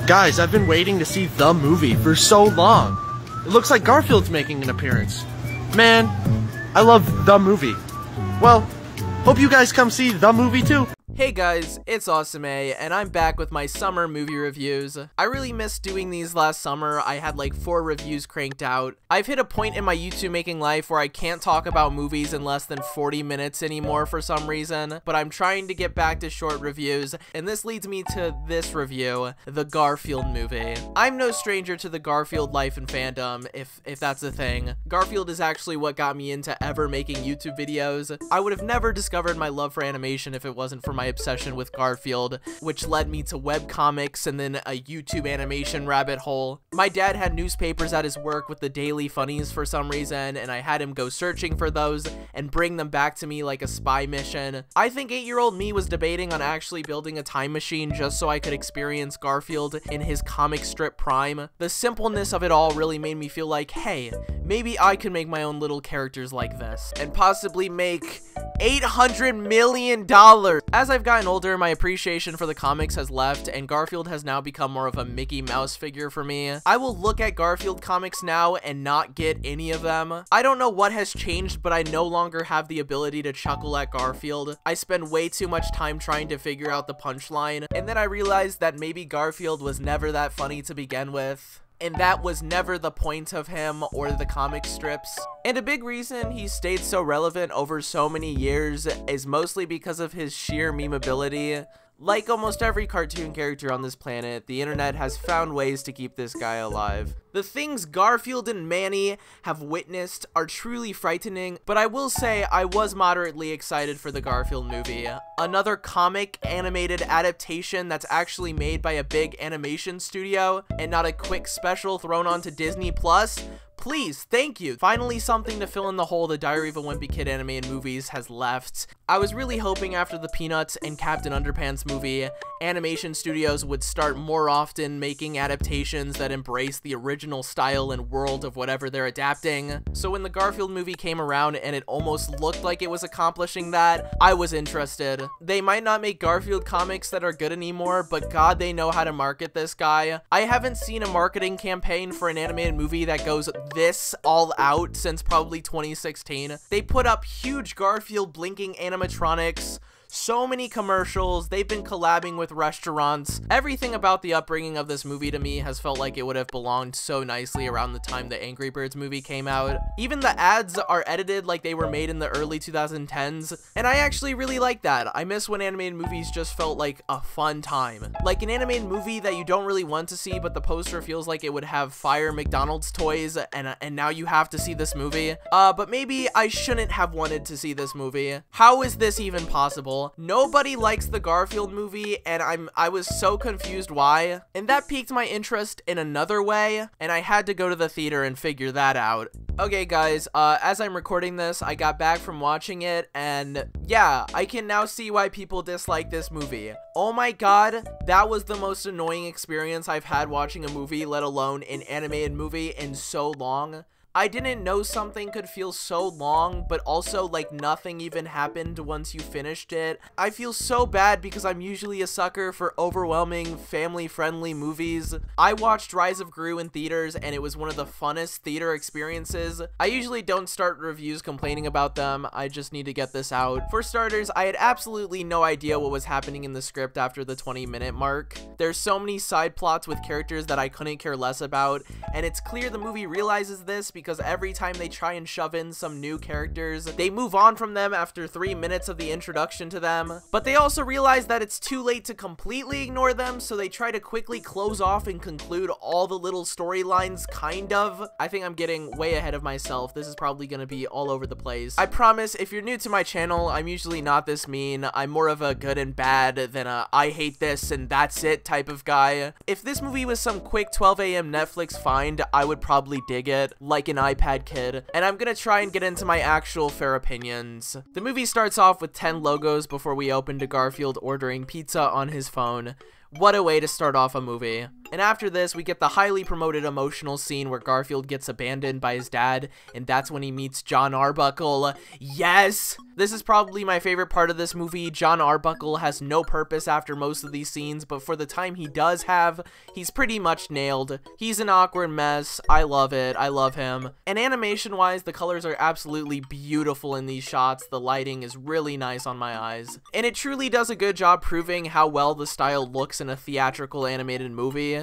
Guys, I've been waiting to see the movie for so long. It looks like Garfield's making an appearance. Man, I love the movie. Well, hope you guys come see the movie too. Hey guys, it's Awesomemay, and I'm back with my summer movie reviews. I really missed doing these last summer. I had like 4 reviews cranked out. I've hit a point in my YouTube making life where I can't talk about movies in less than 40 minutes anymore for some reason, but I'm trying to get back to short reviews, and this leads me to this review, the Garfield movie. I'm no stranger to the Garfield life and fandom, if that's a thing. Garfield is actually what got me into ever making YouTube videos. I would have never discovered my love for animation if it wasn't for my obsession with Garfield, which led me to webcomics and then a YouTube animation rabbit hole. My dad had newspapers at his work with the daily funnies for some reason, and I had him go searching for those and bring them back to me like a spy mission. I think 8-year-old me was debating on actually building a time machine just so I could experience Garfield in his comic strip prime. The simpleness of it all really made me feel like, hey, maybe I could make my own little characters like this and possibly make $800 million. As I've gotten older, my appreciation for the comics has left, and Garfield has now become more of a Mickey Mouse figure for me. I will look at Garfield comics now and not get any of them. I don't know what has changed, but I no longer have the ability to chuckle at Garfield. I spend way too much time trying to figure out the punchline, and then I realized that maybe Garfield was never that funny to begin with. And that was never the point of him or the comic strips. And a big reason he stayed so relevant over so many years is mostly because of his sheer memeability. Like almost every cartoon character on this planet, the internet has found ways to keep this guy alive. The things Garfield and Manny have witnessed are truly frightening, but I will say I was moderately excited for the Garfield movie. Another comic animated adaptation that's actually made by a big animation studio and not a quick special thrown onto Disney Plus. Please, thank you. Finally, something to fill in the hole the Diary of a Wimpy Kid animated movies has left. I was really hoping after the Peanuts and Captain Underpants movie, animation studios would start more often making adaptations that embrace the original style and world of whatever they're adapting. So when the Garfield movie came around and it almost looked like it was accomplishing that, I was interested. They might not make Garfield comics that are good anymore, but god, they know how to market this guy. I haven't seen a marketing campaign for an animated movie that goes this all out since probably 2016. They put up huge Garfield blinking animatronics, so many commercials, they've been collabing with restaurants. Everything about the upbringing of this movie to me has felt like it would have belonged so nicely around the time the Angry Birds movie came out. Even the ads are edited like they were made in the early 2010s, and I actually really like that. I miss when animated movies just felt like a fun time. Like an animated movie that you don't really want to see, but the poster feels like it would have fire McDonald's toys, and now you have to see this movie. But maybe I shouldn't have wanted to see this movie. How is this even possible? Nobody likes the Garfield movie, and I was so confused why, and that piqued my interest in another way, and I had to go to the theater and figure that out. Okay guys, as I'm recording this, I got back from watching it, and yeah, I can now see why people dislike this movie. Oh my god, that was the most annoying experience I've had watching a movie, let alone an animated movie, in so long. I didn't know something could feel so long, but also like nothing even happened once you finished it. I feel so bad because I'm usually a sucker for overwhelming, family-friendly movies. I watched Rise of Gru in theaters, and it was one of the funnest theater experiences. I usually don't start reviews complaining about them, I just need to get this out. For starters, I had absolutely no idea what was happening in the script after the 20-minute mark. There's so many side plots with characters that I couldn't care less about, and it's clear the movie realizes this because every time they try and shove in some new characters, they move on from them after 3 minutes of the introduction to them. But they also realize that it's too late to completely ignore them, so they try to quickly close off and conclude all the little storylines, kind of. I think I'm getting way ahead of myself. This is probably gonna be all over the place. I promise, if you're new to my channel, I'm usually not this mean. I'm more of a good and bad than a I hate this and that's it type of guy. If this movie was some quick 12 AM Netflix find, I would probably dig it, like an iPad kid, and I'm gonna try and get into my actual fair opinions. The movie starts off with 10 logos before we open to Garfield ordering pizza on his phone. What a way to start off a movie. And after this, we get the highly promoted emotional scene where Garfield gets abandoned by his dad, and that's when he meets John Arbuckle. Yes! This is probably my favorite part of this movie. John Arbuckle has no purpose after most of these scenes, but for the time he does have, he's pretty much nailed. He's an awkward mess. I love it. I love him. And animation-wise, the colors are absolutely beautiful in these shots. The lighting is really nice on my eyes. And it truly does a good job proving how well the style looks in a theatrical animated movie.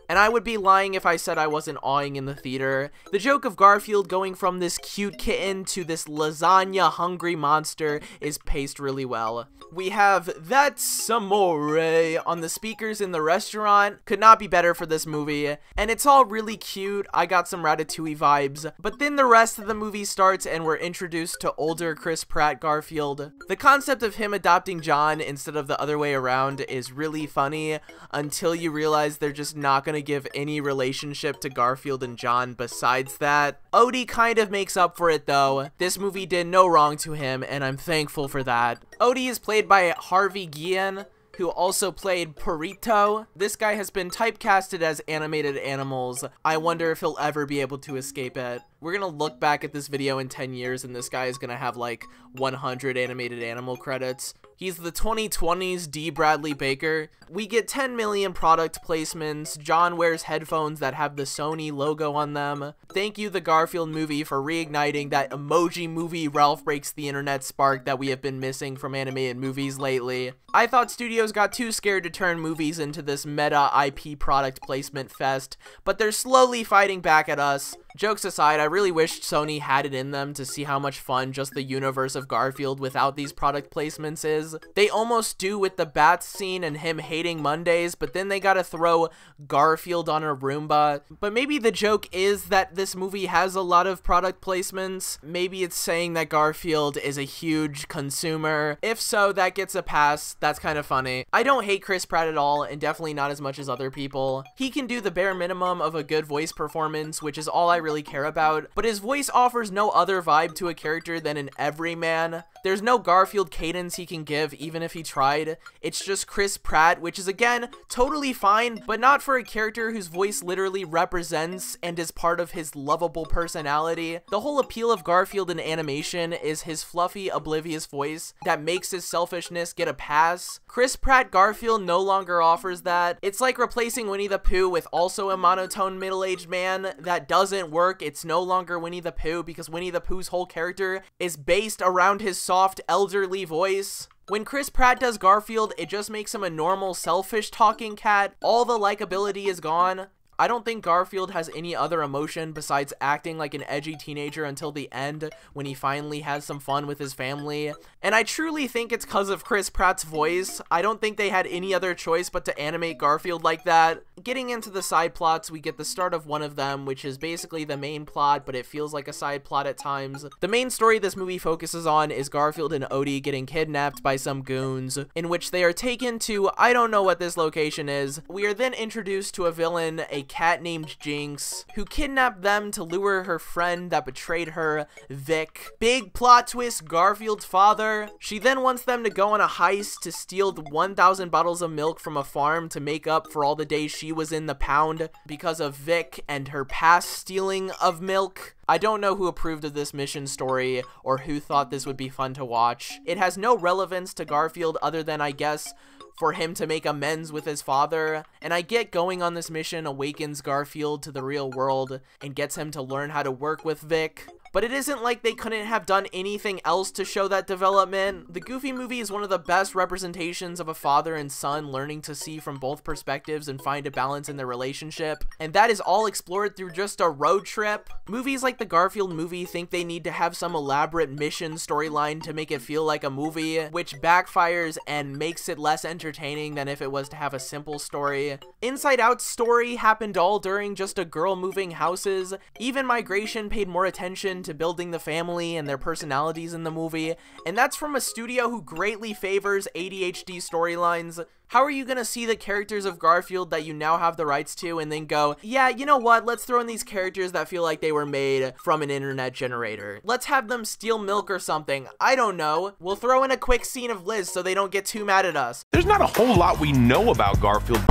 And I would be lying if I said I wasn't awing in the theater. The joke of Garfield going from this cute kitten to this lasagna-hungry monster is paced really well. We have "That's Amore" on the speakers in the restaurant. Could not be better for this movie. And it's all really cute. I got some Ratatouille vibes. But then the rest of the movie starts and we're introduced to older Chris Pratt Garfield. The concept of him adopting John instead of the other way around is really funny until you realize they're just not gonna give any relationship to Garfield and John besides that. Odie kind of makes up for it though. This movie did no wrong to him and I'm thankful for that. Odie is played by Harvey Guillen, who also played Perito. This guy has been typecasted as animated animals. I wonder if he'll ever be able to escape it. We're gonna look back at this video in 10 years and this guy is gonna have like 100 animated animal credits. He's the 2020s D. Bradley Baker. We get 10 million product placements. John wears headphones that have the Sony logo on them. Thank you, the Garfield movie, for reigniting that emoji movie Ralph Breaks the Internet spark that we have been missing from animated movies lately. I thought studios got too scared to turn movies into this meta IP product placement fest, but they're slowly fighting back at us. Jokes aside, I really wished Sony had it in them to see how much fun just the universe of Garfield without these product placements is. They almost do with the Bats scene and him hating Mondays, but then they gotta throw Garfield on a Roomba. But maybe the joke is that this movie has a lot of product placements. Maybe it's saying that Garfield is a huge consumer. If so, that gets a pass. That's kind of funny. I don't hate Chris Pratt at all, and definitely not as much as other people. He can do the bare minimum of a good voice performance, which is all I really care about, but his voice offers no other vibe to a character than an everyman. There's no Garfield cadence he can give even if he tried. It's just Chris Pratt, which is again totally fine, but not for a character whose voice literally represents and is part of his lovable personality. The whole appeal of Garfield in animation is his fluffy, oblivious voice that makes his selfishness get a pass. Chris Pratt Garfield no longer offers that. It's like replacing Winnie the Pooh with also a monotone middle-aged man. That doesn't work. It's no longer Winnie the Pooh because Winnie the Pooh's whole character is based around his soft, elderly voice. When Chris Pratt does Garfield, it just makes him a normal, selfish talking cat. All the likability is gone. I don't think Garfield has any other emotion besides acting like an edgy teenager until the end when he finally has some fun with his family. And I truly think it's because of Chris Pratt's voice. I don't think they had any other choice but to animate Garfield like that. Getting into the side plots, we get the start of one of them, which is basically the main plot, but it feels like a side plot at times. The main story this movie focuses on is Garfield and Odie getting kidnapped by some goons, in which they are taken to, I don't know what this location is. We are then introduced to a villain, a cat named Jinx, who kidnapped them to lure her friend that betrayed her, Vic. Big plot twist, Garfield's father. She then wants them to go on a heist to steal the 1,000 bottles of milk from a farm to make up for all the days she was in the pound because of Vic and her past stealing of milk. I don't know who approved of this mission story or who thought this would be fun to watch. It has no relevance to Garfield other than, I guess, for him to make amends with his father, and I get going on this mission awakens Garfield to the real world and gets him to learn how to work with Vic. But it isn't like they couldn't have done anything else to show that development. The Goofy movie is one of the best representations of a father and son learning to see from both perspectives and find a balance in their relationship. And that is all explored through just a road trip. Movies like the Garfield movie think they need to have some elaborate mission storyline to make it feel like a movie, which backfires and makes it less entertaining than if it was to have a simple story. Inside Out's story happened all during just a girl moving houses. Even Migration paid more attention to building the family and their personalities in the movie, and that's from a studio who greatly favors ADHD storylines. How are you gonna see the characters of Garfield that you now have the rights to and then go, yeah, you know what, let's throw in these characters that feel like they were made from an internet generator. Let's have them steal milk or something. I don't know. We'll throw in a quick scene of Liz so they don't get too mad at us. There's not a whole lot we know about Garfield.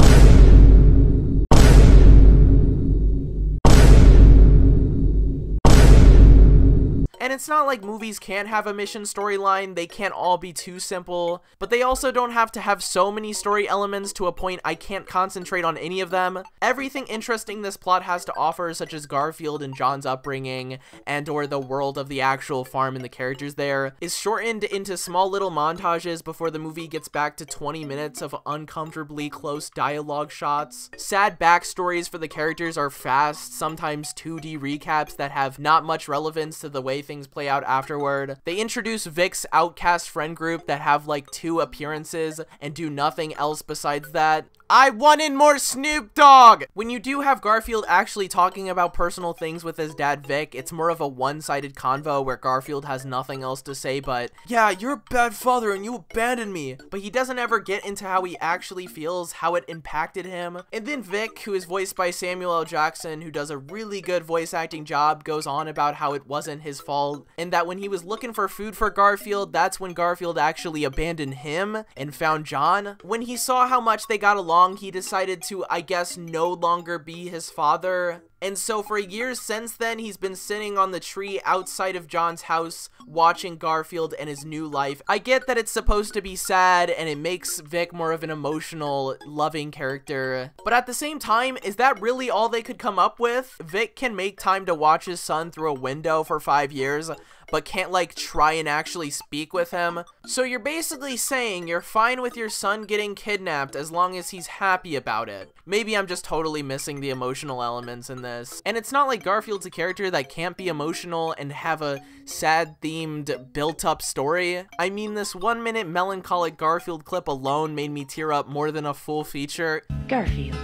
it's not like movies can't have a mission storyline, they can't all be too simple, but they also don't have to have so many story elements to a point I can't concentrate on any of them. Everything interesting this plot has to offer, such as Garfield and John's upbringing, and or the world of the actual farm and the characters there, is shortened into small little montages before the movie gets back to 20 minutes of uncomfortably close dialogue shots. Sad backstories for the characters are fast, sometimes 2D recaps that have not much relevance to the way things play out afterward. They introduce Vic's outcast friend group that have like 2 appearances and do nothing else besides that. I wanted more Snoop Dogg! When you do have Garfield actually talking about personal things with his dad Vic, it's more of a one-sided convo where Garfield has nothing else to say but, yeah, you're a bad father and you abandoned me. But he doesn't ever get into how he actually feels, how it impacted him. And then Vic, who is voiced by Samuel L. Jackson, who does a really good voice acting job, goes on about how it wasn't his fault, and that when he was looking for food for Garfield, that's when Garfield actually abandoned him and found John. When he saw how much they got along, he decided to, I guess, no longer be his father. And so for years since then, he's been sitting on the tree outside of John's house, watching Garfield and his new life. I get that it's supposed to be sad, and it makes Vic more of an emotional, loving character. But at the same time, is that really all they could come up with? Vic can make time to watch his son through a window for 5 years, but can't like try and actually speak with him. So you're basically saying you're fine with your son getting kidnapped as long as he's happy about it. Maybe I'm just totally missing the emotional elements in this. And it's not like Garfield's a character that can't be emotional and have a sad themed built up story. I mean, this 1-minute melancholic Garfield clip alone made me tear up more than a full feature. Garfield,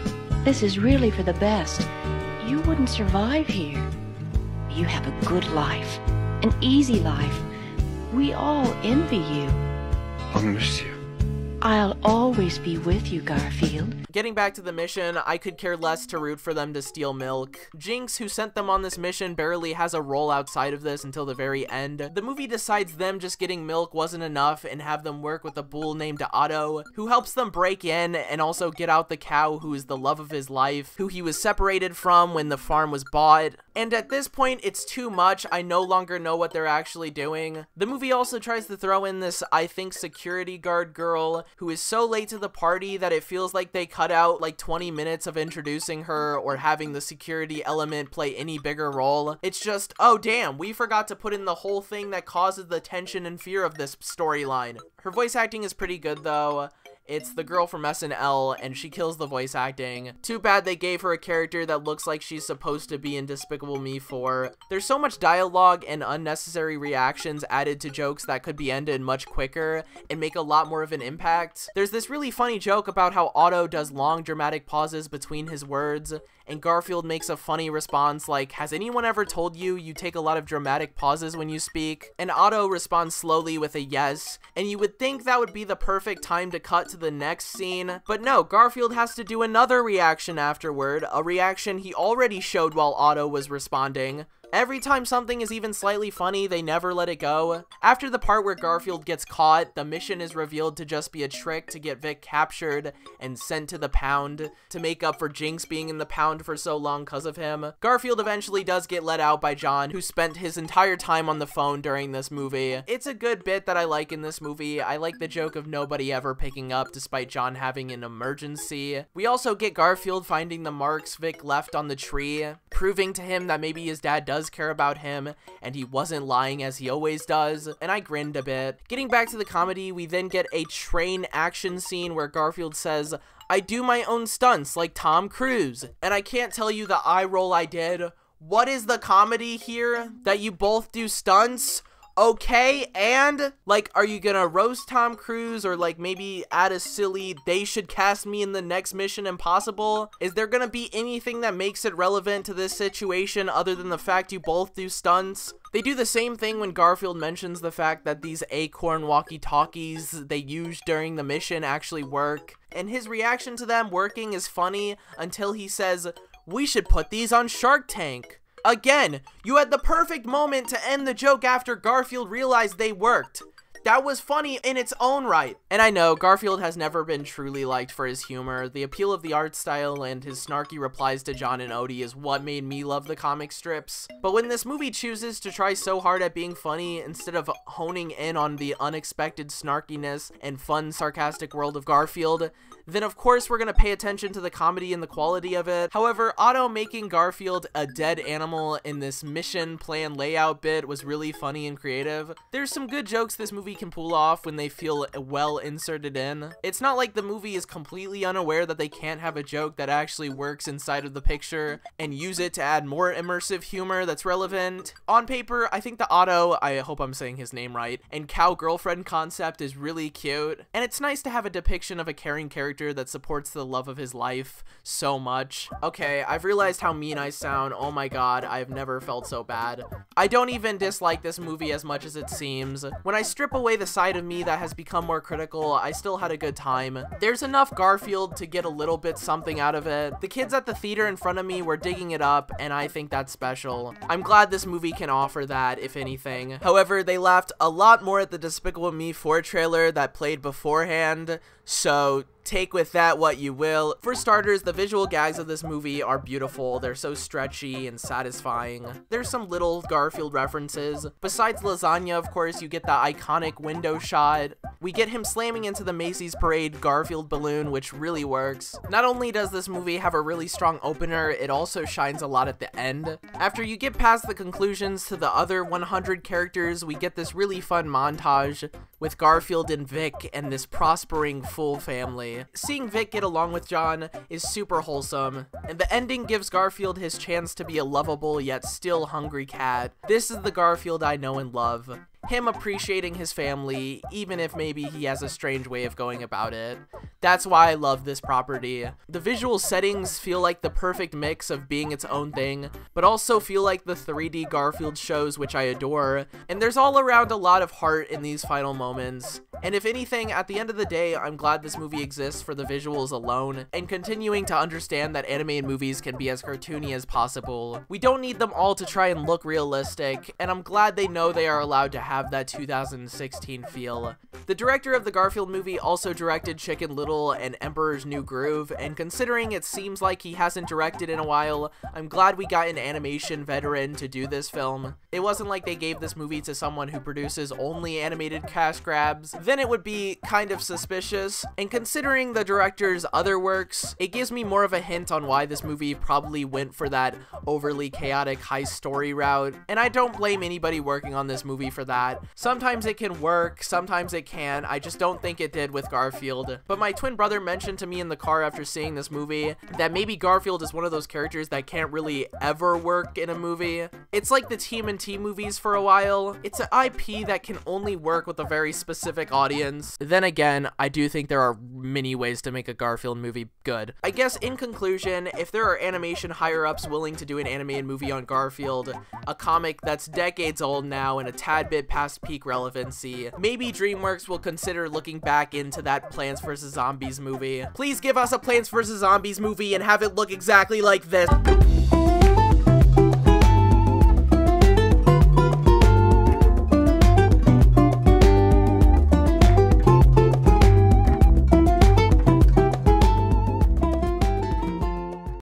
this is really for the best. You wouldn't survive here. You have a good life. An easy life. We all envy you. I'll miss you. I'll always be with you, Garfield. Getting back to the mission, I could care less to root for them to steal milk. Jinx, who sent them on this mission, barely has a role outside of this until the very end. The movie decides them just getting milk wasn't enough and have them work with a bull named Otto, who helps them break in and also get out the cow who is the love of his life, who he was separated from when the farm was bought. And at this point, it's too much. I no longer know what they're actually doing. The movie also tries to throw in this, I think, security guard girl who is so late to the party that it feels like they cut out like 20 minutes of introducing her or having the security element play any bigger role. It's just, oh damn, we forgot to put in the whole thing that causes the tension and fear of this storyline. Her voice acting is pretty good though. It's the girl from SNL, and she kills the voice acting. Too bad they gave her a character that looks like she's supposed to be in Despicable Me 4. There's so much dialogue and unnecessary reactions added to jokes that could be ended much quicker and make a lot more of an impact. There's this really funny joke about how Otto does long dramatic pauses between his words, and Garfield makes a funny response like, has anyone ever told you you take a lot of dramatic pauses when you speak? And Otto responds slowly with a yes, and you would think that would be the perfect time to cut to the next scene, but no, Garfield has to do another reaction afterward, a reaction he already showed while Otto was responding. Every time something is even slightly funny, they never let it go. After the part where Garfield gets caught, the mission is revealed to just be a trick to get Vic captured and sent to the pound to make up for Jinx being in the pound for so long because of him. Garfield eventually does get let out by John, who spent his entire time on the phone during this movie. It's a good bit that I like in this movie. I like the joke of nobody ever picking up despite John having an emergency. We also get Garfield finding the marks Vic left on the tree, proving to him that maybe his dad does care about him and he wasn't lying as he always does, and I grinned a bit. Getting back to the comedy, we then get a train action scene where Garfield says, I do my own stunts like Tom Cruise, and I can't tell you the eye roll I did. What is the comedy here? That you both do stunts? Okay, and like, are you gonna roast Tom Cruise or like maybe add a silly they should cast me in the next Mission Impossible? Is there gonna be anything that makes it relevant to this situation other than the fact you both do stunts? They do the same thing when Garfield mentions the fact that these acorn walkie-talkies they used during the mission actually work, and his reaction to them working is funny until he says, we should put these on Shark Tank. Again, you had the perfect moment to end the joke after Garfield realized they worked. that was funny in its own right. And I know, Garfield has never been truly liked for his humor. The appeal of the art style and his snarky replies to John and Odie is what made me love the comic strips. But when this movie chooses to try so hard at being funny instead of honing in on the unexpected snarkiness and fun, sarcastic world of Garfield, then of course we're gonna pay attention to the comedy and the quality of it. However, Otto making Garfield a dead animal in this mission plan layout bit was really funny and creative. There's some good jokes this movie can pull off when they feel well inserted in. It's not like the movie is completely unaware that they can't have a joke that actually works inside of the picture and use it to add more immersive humor that's relevant. On paper, I think the Otto, I hope I'm saying his name right, and cow girlfriend concept is really cute, and it's nice to have a depiction of a caring character that supports the love of his life so much. Okay, I've realized how mean I sound. Oh my god, I've never felt so bad. I don't even dislike this movie as much as it seems. When I strip away the side of me that has become more critical, I still had a good time. There's enough Garfield to get a little bit something out of it. The kids at the theater in front of me were digging it up, and I think that's special. I'm glad this movie can offer that, if anything. However, they laughed a lot more at the Despicable Me 4 trailer that played beforehand, so take with that what you will. For starters, the visual gags of this movie are beautiful. They're so stretchy and satisfying. There's some little Garfield references. Besides lasagna, of course, you get the iconic window shot. We get him slamming into the Macy's Parade Garfield balloon, which really works. Not only does this movie have a really strong opener, it also shines a lot at the end. After you get past the conclusions to the other 100 characters, we get this really fun montage with Garfield and Vic and this prospering full family. Seeing Vic get along with John is super wholesome, and the ending gives Garfield his chance to be a lovable yet still hungry cat. This is the Garfield I know and love. Him appreciating his family, even if maybe he has a strange way of going about it. That's why I love this property. The visual settings feel like the perfect mix of being its own thing, but also feel like the 3D Garfield shows, which I adore, and there's all around a lot of heart in these final moments. And if anything, at the end of the day, I'm glad this movie exists for the visuals alone, and continuing to understand that animated movies can be as cartoony as possible. We don't need them all to try and look realistic, and I'm glad they know they are allowed to have that 2016 feel. The director of the Garfield movie also directed Chicken Little and Emperor's New Groove, and considering it seems like he hasn't directed in a while, I'm glad we got an animation veteran to do this film. It wasn't like they gave this movie to someone who produces only animated cash grabs, then it would be kind of suspicious, and considering the director's other works, it gives me more of a hint on why this movie probably went for that overly chaotic high story route, and I don't blame anybody working on this movie for that. Sometimes it can work, sometimes it can. I just don't think it did with Garfield. But my twin brother mentioned to me in the car after seeing this movie that maybe Garfield is one of those characters that can't really ever work in a movie. It's like the TMNT movies for a while. It's an IP that can only work with a very specific audience. Then again, I do think there are many ways to make a Garfield movie good. I guess in conclusion, if there are animation higher-ups willing to do an animated movie on Garfield, a comic that's decades old now and a tad bit past peak relevancy, maybe DreamWorks will consider looking back into that Plants vs. Zombies movie. Please give us a Plants vs. Zombies movie and have it look exactly like this.